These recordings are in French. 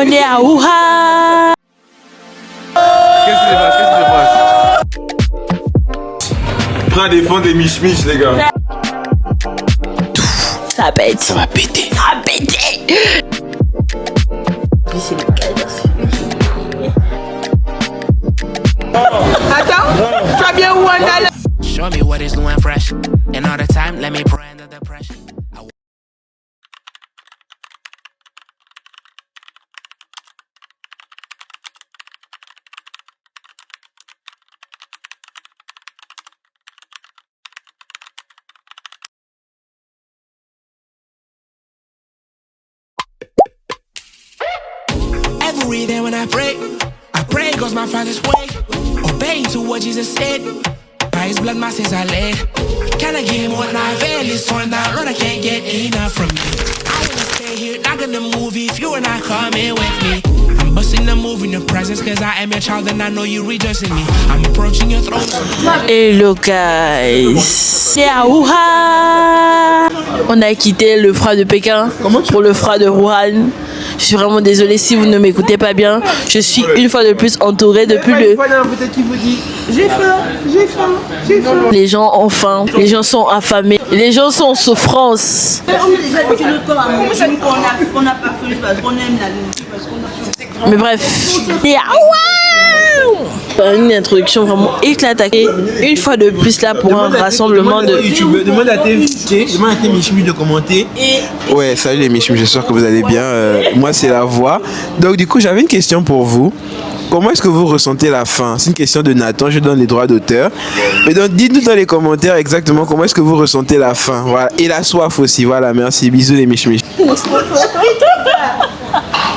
on est à Wuhan. Qu'est-ce qui se passe? Prends des fonds des miches-miches, les gars. Ça pète. Ça va péter. Ça va péter. Attends, tu as bien Wanda. Show me what is new and fresh. And all the time, let me pray under the pressure. Every day when I pray goes my Father's way. Obeying to what Jesus said. By his blood my sins are laid. Can I give him what I veil is torn down? Lord, I can't get enough from you. I wanna stay here, not gonna move if you are not coming with me. I'm busting the move in your presence, cause I am your child and I know you rejoice in me. I'm approaching your throne. Hello guys, c'est à Wuhan. On a quitté le froid de Pékin pour le froid de Wuhan. Je suis vraiment désolée si vous ne m'écoutez pas bien. Je suis une fois de plus entourée depuis le... Peut-être qu'il vous dit j'ai faim, j'ai faim, j'ai faim. Les gens ont faim, les gens sont affamés, les gens sont en souffrance. Mais bref, une introduction vraiment éclatée. Une fois de plus là pour un rassemblement de... Demande à tes michmis de commenter. Ouais, salut les michmis, j'espère que vous allez bien. Moi c'est la voix. Donc du coup j'avais une question pour vous. Comment est-ce que vous ressentez la faim? C'est une question de Nathan, je donne les droits d'auteur. Mais donc dites-nous dans les commentaires exactement comment est-ce que vous ressentez la faim. Voilà. Et la soif aussi, voilà, merci. Bisous les michmis.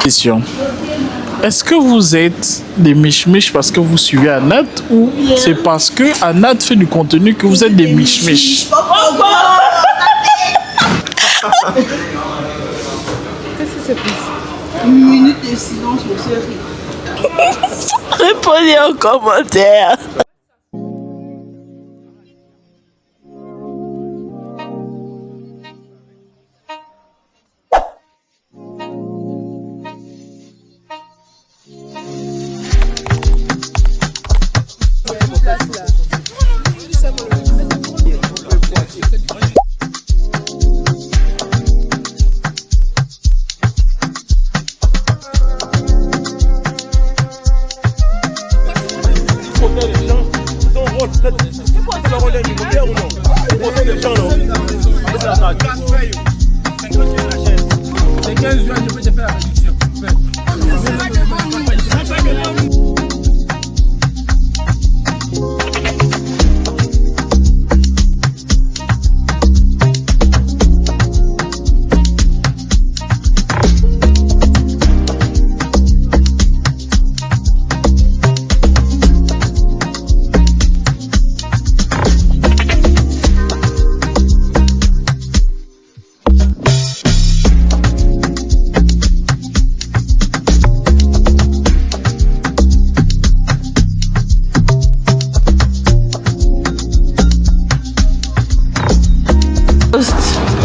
Question. Est-ce que vous êtes des michmiches parce que vous suivez Anat ou c'est parce que Anat fait du contenu que vous êtes des michmiches? Qu'est-ce qui se passe? Une minute de silence pour ce rire. Répondez en commentaire.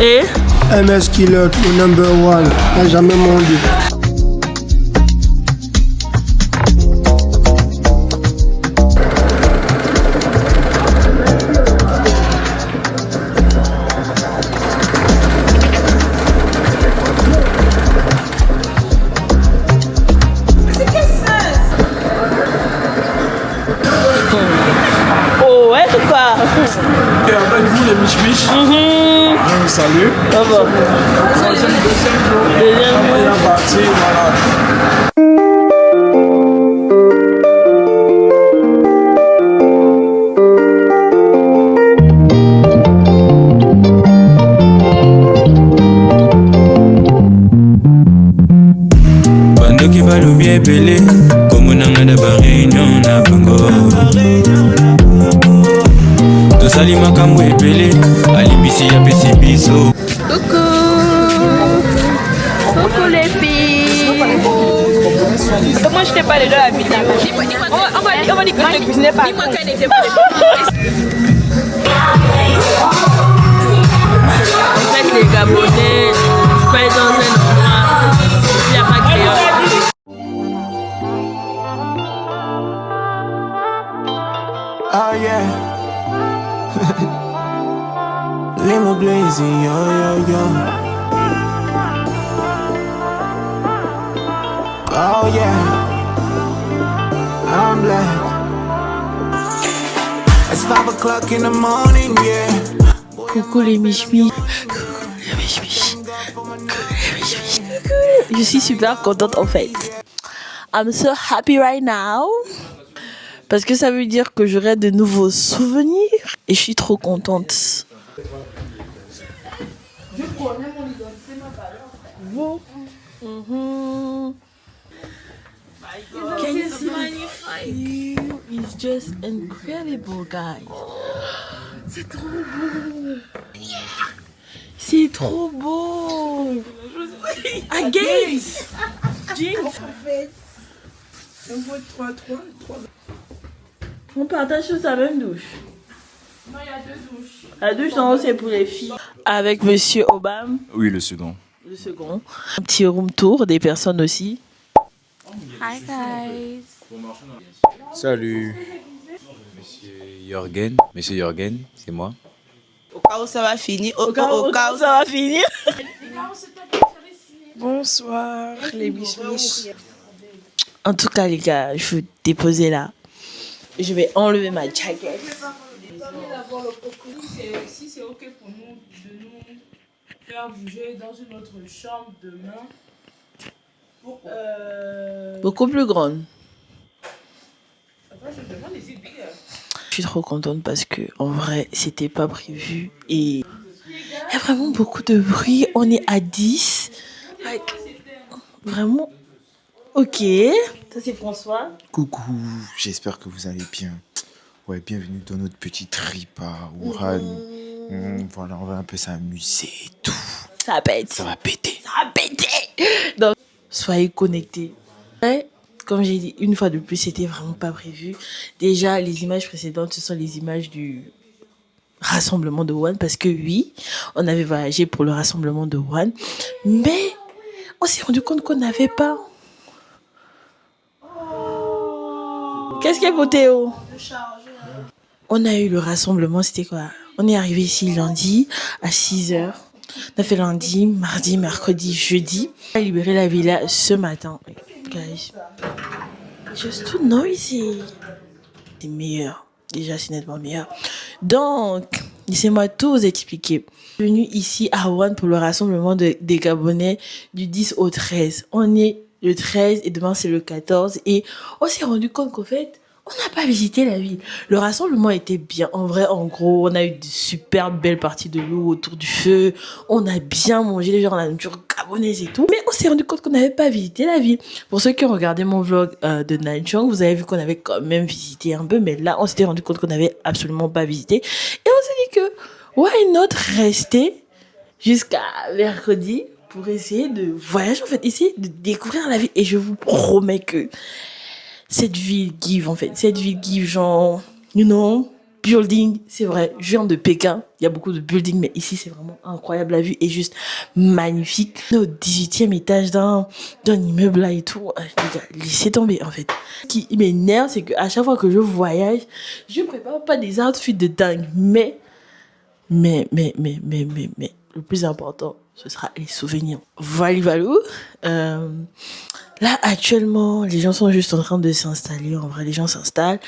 Et MS Killer, le number one, n'a jamais menti. oh ouais ou quoi? Et avec vous les michmiches, salut. Deuxième jour. Deuxième partie, voilà. Bando qui va le bien belé, comme on a de réunion na bango. To salima kamwe belé, alibisi ya pesi biso. Coucou les filles. Moi je t'ai pas les deux à la vie. On va dire que je ne cuisinais pas. En fait les Gabonais, je peux aller dans un endroit, il n'y a pas de créole. yeah. Limo glazing, yo, yo, yo. Oh yeah, I'm black. It's 5 o'clock in the morning, yeah. Coucou les michmis. Je suis super contente en fait. I'm so happy right now. Parce que ça veut dire que j'aurai de nouveaux souvenirs. Et je suis trop contente. Je connais mon identité, ma valeur. Vous. Can you see magnifique? It's just incredible, guys. C'est trop beau. C'est trop beau. Again. Jeans. On partage sur sa même douche. Non, il y a 2 douches. La douche en haut, c'est pour les filles. Avec Monsieur Obama. Oui, le second. Le second. Un petit room tour des personnes aussi. Hi guys. Salut. Monsieur Jorgen, c'est moi. Au cas où ça va finir. Au cas où ça va finir. Bonsoir les biches. En tout cas, les gars, je vais déposer là. Je vais enlever ma jaquette. Si c'est ok pour nous de nous faire bouger dans une autre chambre demain. Beaucoup plus grande. Attends, je demande les idées. Je suis trop contente parce que en vrai, c'était pas prévu et il y a vraiment beaucoup de bruit. On est à 10. Like, vraiment. Ok. Ça c'est François. Coucou, j'espère que vous allez bien. Ouais, bienvenue dans notre petit trip à Wuhan. Voilà, on va un peu s'amuser et tout. Ça pète. Ça va péter. Ça va péter. Donc, soyez connectés. Ouais, comme j'ai dit une fois de plus, c'était vraiment pas prévu. Déjà, les images précédentes, ce sont les images du rassemblement de Wuhan. Parce que oui, on avait voyagé pour le rassemblement de Wuhan. Mais on s'est rendu compte qu'on n'avait pas. Qu'est-ce qu'il y a pour Théo? On a eu le rassemblement, c'était quoi? On est arrivé ici lundi à 6h. On a fait lundi, mardi, mercredi, jeudi. On a libéré la villa ce matin. Guys, just too noisy. C'est meilleur. Déjà, c'est nettement meilleur. Donc, laissez-moi tout vous expliquer. Je suis venue ici à Wuhan pour le rassemblement des Gabonais du 10 au 13. On est le 13 et demain c'est le 14. Et on s'est rendu compte qu'en fait, on n'a pas visité la ville. Le rassemblement était bien. En vrai, en gros, on a eu de super belles parties de l'eau autour du feu. On a bien mangé, genre la nourriture gabonaise et tout. Mais on s'est rendu compte qu'on n'avait pas visité la ville. Pour ceux qui ont regardé mon vlog de Nanchang, vous avez vu qu'on avait quand même visité un peu. Mais là, on s'était rendu compte qu'on n'avait absolument pas visité. Et on s'est dit que, why not rester jusqu'à mercredi pour essayer de voyager, en fait, essayer de découvrir la ville. Et je vous promets que cette ville give, en fait. Cette ville give, genre, you know, building. C'est vrai, je viens de Pékin. Il y a beaucoup de buildings, mais ici, c'est vraiment incroyable. La vue est juste magnifique. On est au 18e étage d'un immeuble là et tout. Les gars, laissez tomber, en fait. Ce qui m'énerve, c'est qu'à chaque fois que je voyage, je prépare pas des outfits de dingue. Mais, le plus important, ce sera les souvenirs. Voilà. Là, actuellement, les gens sont juste en train de s'installer. En vrai, les gens s'installent.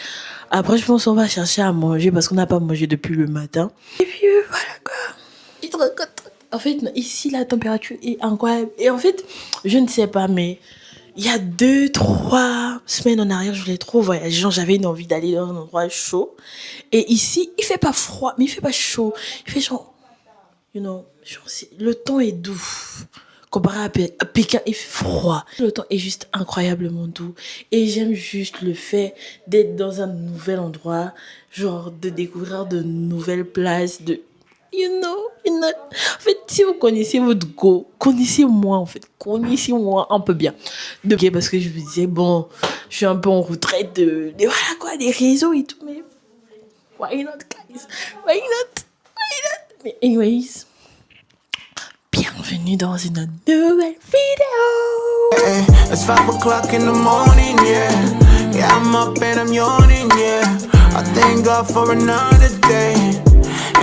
Après, je pense qu'on va chercher à manger parce qu'on n'a pas mangé depuis le matin. Et puis, voilà quoi. Je suis trop contente. En fait, ici, la température est incroyable. Et en fait, je ne sais pas, mais il y a 2-3 semaines en arrière, je voulais trop voyager. Genre, j'avais une envie d'aller dans un endroit chaud. Et ici, il fait pas froid, mais il fait pas chaud. Il fait genre, you know, genre, le temps est doux. Comparé à Pékin, il fait froid. Le temps est juste incroyablement doux. Et j'aime juste le fait d'être dans un nouvel endroit, genre de découvrir de nouvelles places, de... You know. En fait, si vous connaissez votre go, connaissez-moi en fait. Connaissez-moi un peu bien. Ok, parce que je me disais, bon, je suis un peu en retraite de voilà quoi, des réseaux et tout, mais... Why not, guys? Why not? Mais anyways... Bienvenue dans une nouvelle vidéo. It's 5 o'clock in the morning, yeah. Yeah, I'm up and I'm yawning, yeah. I thank God for another day.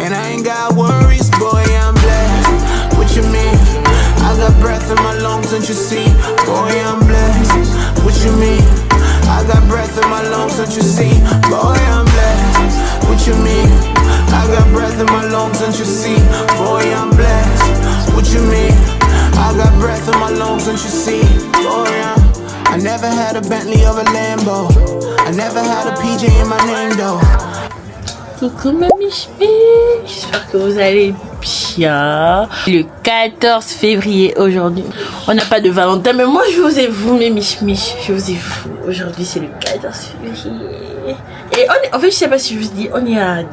And I ain't got worries, boy, I'm blessed. What you mean? I got breath in my lungs, don't you see? Boy, I'm blessed. What you mean? I got breath in my lungs, don't you see? Boy, I'm blessed. What you mean? I got breath in my lungs, don't you see? Boy, I'm blessed. What you mean? I got breath in my lungs, don't you see? Boy, I never had a Bentley or a Lambo. I never had a PJ in my name though. Coucou ma michmi, j'espère que vous allez bien. Le 14 février aujourd'hui. On n'a pas de Valentin, mais moi je vous ai vous mes michmi. Je vous ai vous. Aujourd'hui c'est le 14 février. Et on est, en fait je sais pas si je vous dis, on est à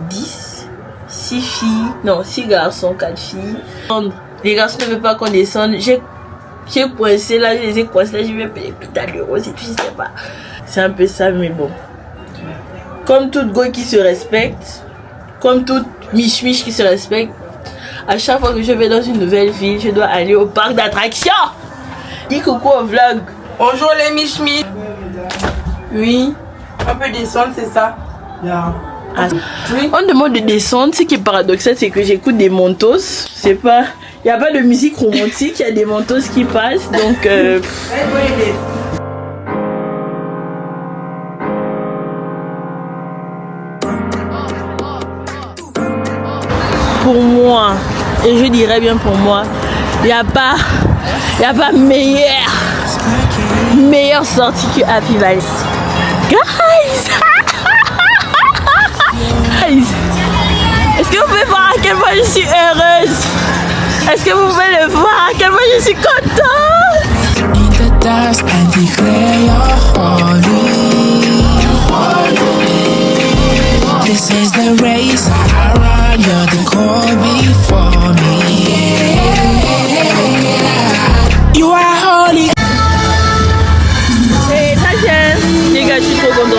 6 filles. Non, 6 garçons, 4 filles. Les garçons ne veulent pas qu'on descende. J'ai coincé là, je les ai coincés là, je vais payer plus tard l'euro, et puis je sais pas. C'est un peu ça, mais bon. Comme toute go qui se respecte, comme toute miche-miche qui se respecte, à chaque fois que je vais dans une nouvelle ville, je dois aller au parc d'attractions. Dis coucou au vlog. Bonjour les miche-miches. Oui, on peut descendre, c'est ça? Ah. Oui. On demande de descendre, ce qui est paradoxal, c'est que j'écoute des Montos. C'est pas... Il n'y a pas de musique romantique, il y a des Montos qui passent, donc... Pour moi, et je dirais bien pour moi, il n'y a pas meilleure sortie que Happy Valley. Guys! Guys! Est-ce que vous pouvez voir à quel point je suis heureuse? Est-ce que vous pouvez le voir à quel point je suis contente? This is the race I run, you're the call before me. You are holy. Hey, Tatiana, les gars, je suis trop contente.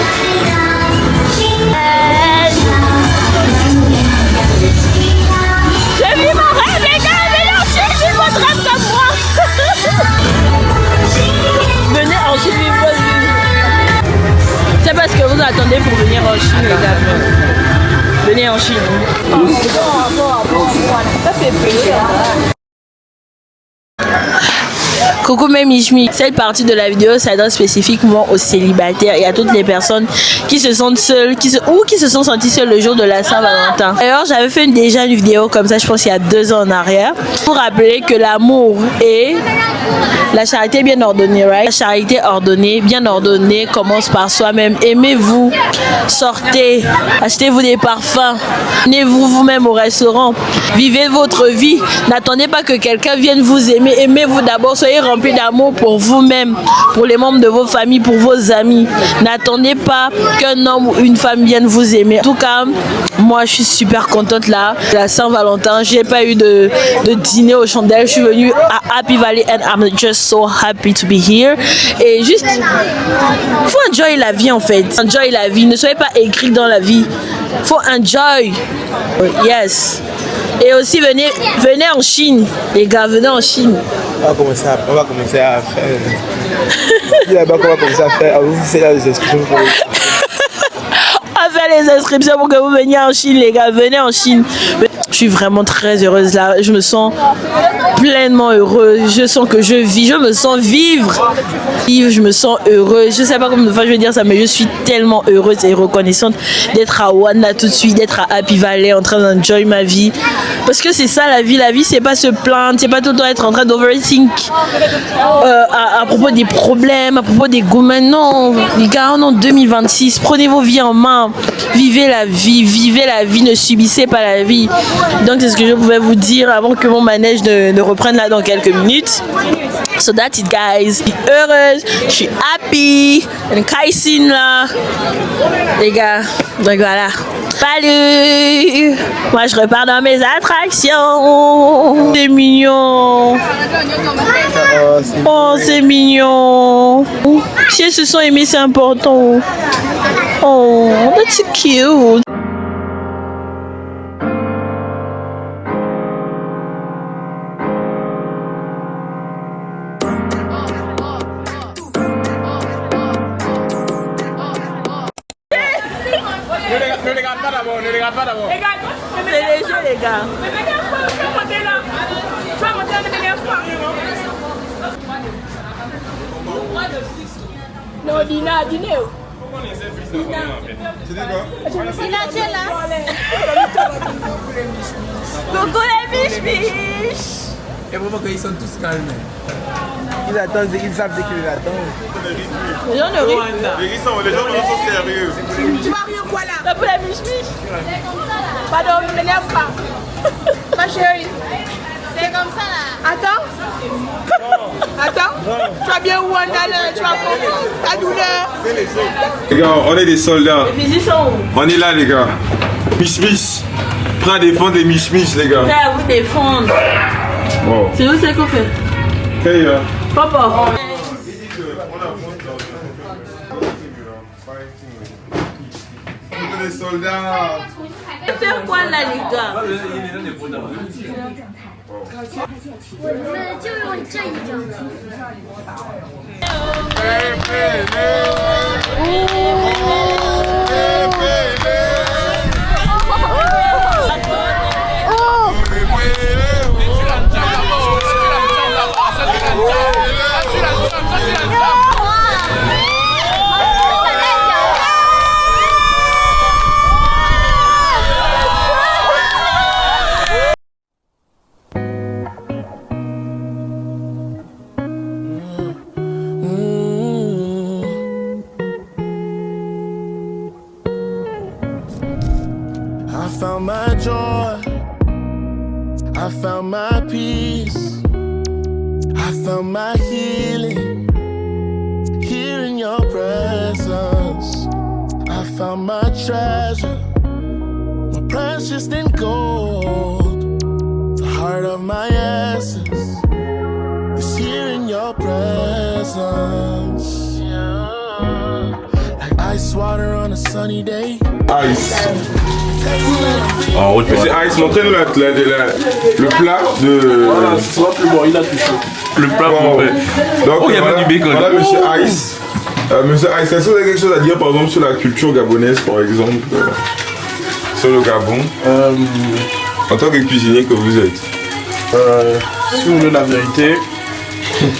Je vis mon rêve, les gars, mélangez, je vis votre rêve comme moi. Venez en Chine, vivre votre vie. C'est parce que vous attendez pour venir en Chine, les gars. Venez en Chine. Ça fait plaisir. Coucou mes michmi, cette partie de la vidéo s'adresse spécifiquement aux célibataires et à toutes les personnes qui se sentent seules, qui se sont senties seules le jour de la Saint-Valentin. D'ailleurs, j'avais fait déjà une vidéo comme ça, je pense il y a 2 ans en arrière, pour rappeler que l'amour et la charité bien ordonnée, right? La charité ordonnée, bien ordonnée, commence par soi-même. Aimez-vous, sortez, achetez-vous des parfums, venez-vous vous-même au restaurant, vivez votre vie. N'attendez pas que quelqu'un vienne vous aimer. Aimez-vous d'abord, soyez remplis d'amour pour vous-même, pour les membres de vos familles, pour vos amis. N'attendez pas qu'un homme ou une femme vienne vous aimer. En tout cas, moi je suis super contente là. La Saint-Valentin, j'ai pas eu de dîner aux chandelles. Je suis venue à Happy Valley and I'm just so happy to be here. Et juste, faut enjoy la vie en fait. Enjoy la vie. Ne soyez pas écrit dans la vie. Faut enjoy. Yes. Et aussi venez en Chine, les gars, venez en Chine. On va commencer à faire. Là-bas, on va commencer à faire. Vous faites les inscriptions pour à faire les inscriptions pour que vous veniez en Chine, les gars, venez en Chine. Je suis vraiment très heureuse là, je me sens pleinement heureuse, je sens que je vis, je me sens vivre, je me sens heureuse, je sais pas comment je vais dire ça, mais je suis tellement heureuse et reconnaissante d'être à Wanda tout de suite, d'être à Happy Valley en train d'enjoy ma vie, parce que c'est ça la vie c'est pas se plaindre, c'est pas tout le temps être en train d'overthink à propos des problèmes, à propos des goûts. Maintenant les gars, on est en 2026, prenez vos vies en main, vivez la vie, ne subissez pas la vie. Donc c'est ce que je pouvais vous dire avant que mon manège ne reprenne là dans quelques minutes. So that's it guys. Je suis heureuse, je suis happy, une caïsine là. Les gars, donc voilà. Salut. Moi je repars dans mes attractions. C'est mignon. Oh c'est mignon. Si elles se sont aimées c'est important. Oh that's cute. Ne regarde pas d'abord, ne regarde pas d'abord. C'est léger, les gars. Ne m'énerve pas, tu vas monter là. Tu vas monter là, ne m'énerve pas. Non, Dina, dîner. Dina, tu es là. Coucou les biches. Et vraiment qu'ils sont tous calmes. Ils attendent, ils savent ce qu'ils attendent. Les gens ne rient. Les gens sont sérieux. Tu vas rire quoi là? C'est pour les biches. Pardon, ne m'énerve pas. Ma chérie. C'est comme ça là. Attends. Tu vas bien où Wanda, tu vas comprendre ta douleur. Les gars, on est des soldats. Les fusils sont où? On est là, les gars. Mich-mich. Prends à défendre des mich-mich, les gars. Prêt à vous défendre. Wow. C'est où c'est qu'on fait? Hey, Papa. Les soldats. Faire quoi là, les gars? I found my joy, I found my peace, I found my healing here in your presence. I found my treasure, my precious and gold, the heart of my essence is here in your presence. Like ice water on a sunny day. Ice. Monsieur Ice, montrez-nous le plat de... Voilà, ce sera plus bon, il a touché. Le plat complet. Donc, il y a du bacon. Voilà, monsieur Ice. Monsieur Ice, est-ce que vous avez quelque chose à dire, par exemple, sur la culture gabonaise, par exemple, sur le Gabon, en tant que cuisinier que vous êtes? Si vous voulez la vérité,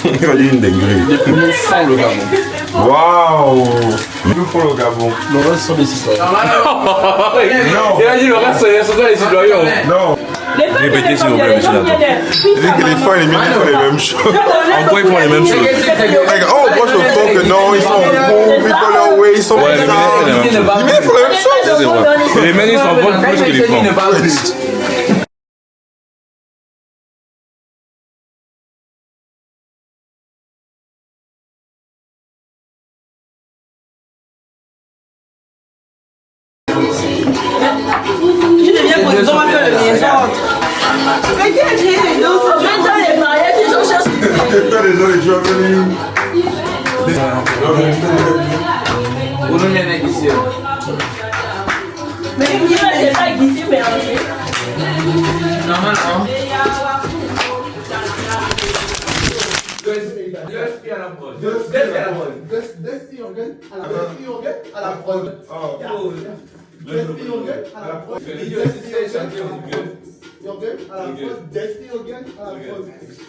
il va dire une dinguerie. les plus nous font le Gabon. Waouh! Nous font le Gabon. Le reste sont des citoyens. Non. Il a dit le reste sont des citoyens. Non. Répétez s'il vous plaît, monsieur Lado. C'est que les femmes et les mini font les mêmes choses. En quoi ils font les mêmes choses? Oh, moi je trouve que non, ils sont bons, ils font leur way, ils sont Ouais, les mini font la même chose. bizarres. Les mini font la même chose. Ça, c'est vrai. Les mini s'en vendent plus que les femmes. Tu deviens président, on va faire le désordre. Mais qui a créé les dos? Même dans les mariages, les gens cherchent. Les gens, les gens venus. Mais qui va les pas ici mélanger? Normalement.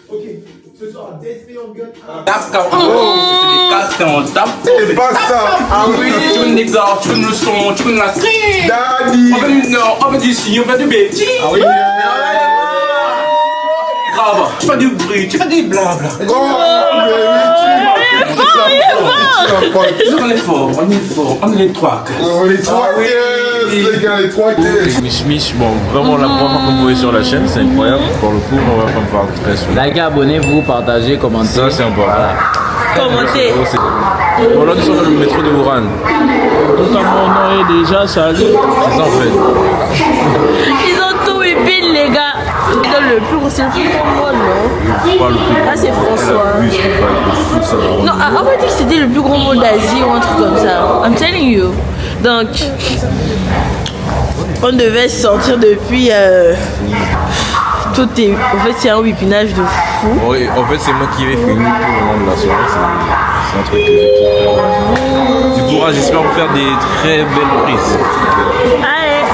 Ok, ce soir, Destiny on gun. Tape quand c'est des casques on tape. C'est pas ça. Ah oui, tu veux une exemple, tu veux une leçon, tu veux une la street. Daddy. On fait du si, on fait du bêtis. Ah oui. Grave, tu fais du bruit, tu fais du blabla. On est fort, on est les trois. On est les trois les gars, les trois Mich, bon, vraiment la première fois que vous voyez sur la chaîne, c'est incroyable. Pour le coup, on va pas me faire très souvent. Likez, abonnez-vous, partagez, commentez. Ça, c'est important. Commentez. Bon, là, nous sommes dans le métro de Wuhan. Donc, à mon nom est déjà salé. C'est ça, en fait. Ils ont tout épile, les gars. C'est le plus grand monde, non? Ah, c'est François. Non, on m'a dit que c'était le plus grand monde d'Asie ou un truc comme ça. I'm telling you. Donc, on devait sortir depuis. Tout est. En fait, c'est un whippinage de fou. Oui, en fait, c'est moi qui vais finir tout le long de la soirée. C'est un truc que j'ai kiffé. Du coup, endroit. J'espère vous faire des très belles prises. Allez.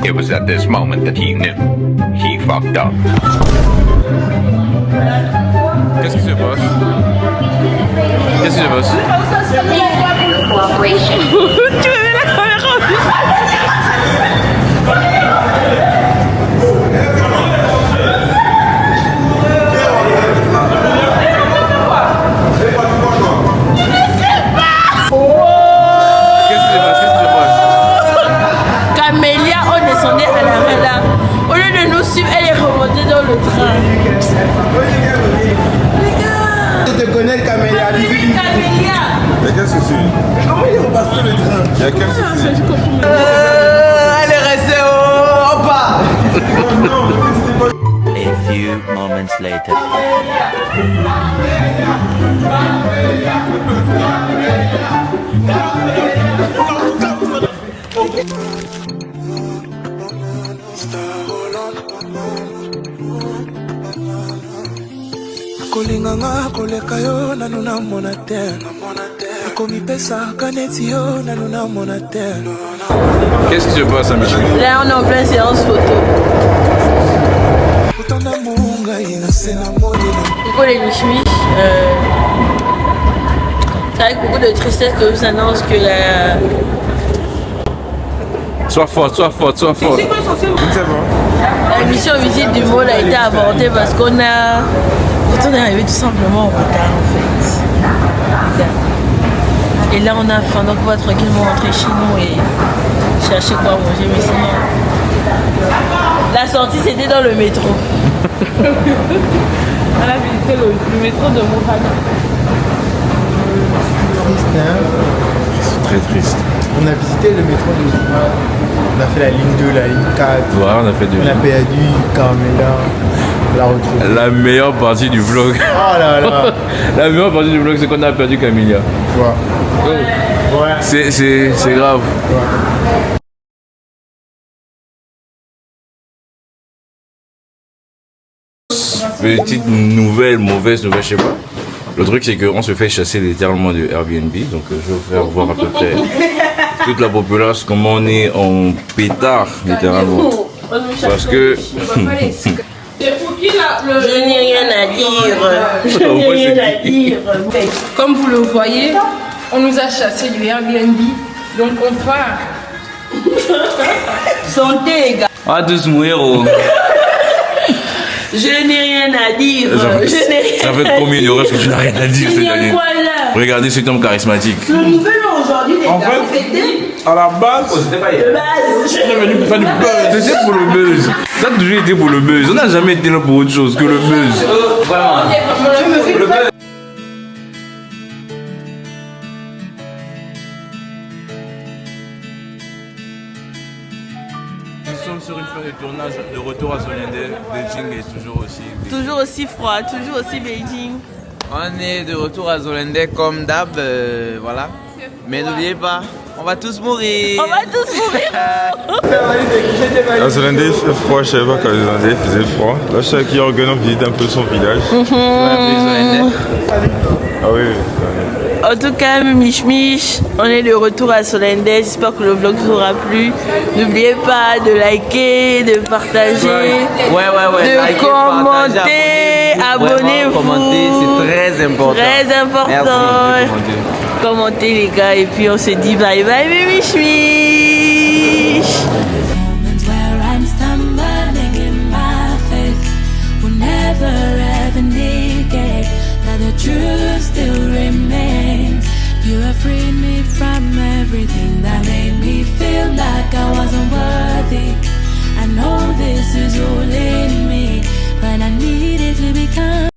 It was at this moment that he knew he fucked up. Qu'est-ce qui se passe? Qu'est-ce qui se passe? Tu veux la caméra? Camélia, on descendait à l'arrêt là. Au lieu de nous suivre, elle est remontée dans le train. Les gars! Je te connais, Camélia. Camélia! Mais quel souci? Comment il est repassé le train? Il y a quel souci? Elle est restée en bas. A few moments later. kolinganga koleka yo nanu namona te akomipesa kaneti yo nanu namona te. Qu'est-ce qui se passe à Michel? Là, on est en pleine séance photo. Coucou les michmiches. C'est avec beaucoup de tristesse que je vous annonce que la... Sois forte, sois forte, sois forte. La mission visite du monde a été avortée parce qu'on a... On est arrivé tout simplement en retard en fait. Et là on a faim, donc on va tranquillement rentrer chez nous et chercher quoi manger. Mais sinon, la sortie c'était dans le métro. On a visité le métro de Mohana. Triste, hein? C'est très triste. On a visité le métro de Mohana. On a fait la ligne 2, la ligne 4. Ouais, on a fait deux. On a perdu Carmela. La meilleure partie du vlog. Oh là là. La meilleure partie du vlog, c'est qu'on a perdu Camélia. Ouais. Ouais. C'est grave. Ouais. Petite nouvelle, mauvaise nouvelle, je sais pas. Le truc, c'est qu'on se fait chasser littéralement de Airbnb. Donc, je vais vous faire voir à peu près toute la population, comment on est en pétard, littéralement. Parce que... Je n'ai rien à dire. Je n'ai rien à dire. Comme vous le voyez, on nous a chassés du Airbnb. Donc on part. Santé, les gars. Ah, tous mourir. Je n'ai rien à dire. Ça fait combien d'heures que tu n'as rien à dire cette année? Regardez cet homme charismatique. Le nouvel an aujourd'hui, les gars, à la base, c'était pas hier. Je suis venu pour faire du buzz. C'était pour le buzz. Ça a toujours été pour le buzz. On n'a jamais été là pour autre chose que le buzz. Vraiment. Le buzz. Nous sommes sur une fin de tournage de retour à Solendé. Beijing est toujours aussi... Toujours aussi froid, toujours aussi Beijing. On est de retour à Zolendé comme d'hab, voilà. Mais n'oubliez pas, on va tous mourir. On va tous mourir. À Zolendé, il fait froid, je savais pas qu'à Zolendé, il faisait froid. Là, chaque Yorgan, on visite un peu son village. Ah oui. En tout cas, Mich, on est de retour à Solendé. J'espère que le vlog vous aura plu. N'oubliez pas de liker, de partager, de likez, commenter, abonnez-vous. Commenter, c'est très important. Très important. Merci, commentez les gars et puis on se dit bye bye, Mich. The truth still remains. You have freed me from everything that made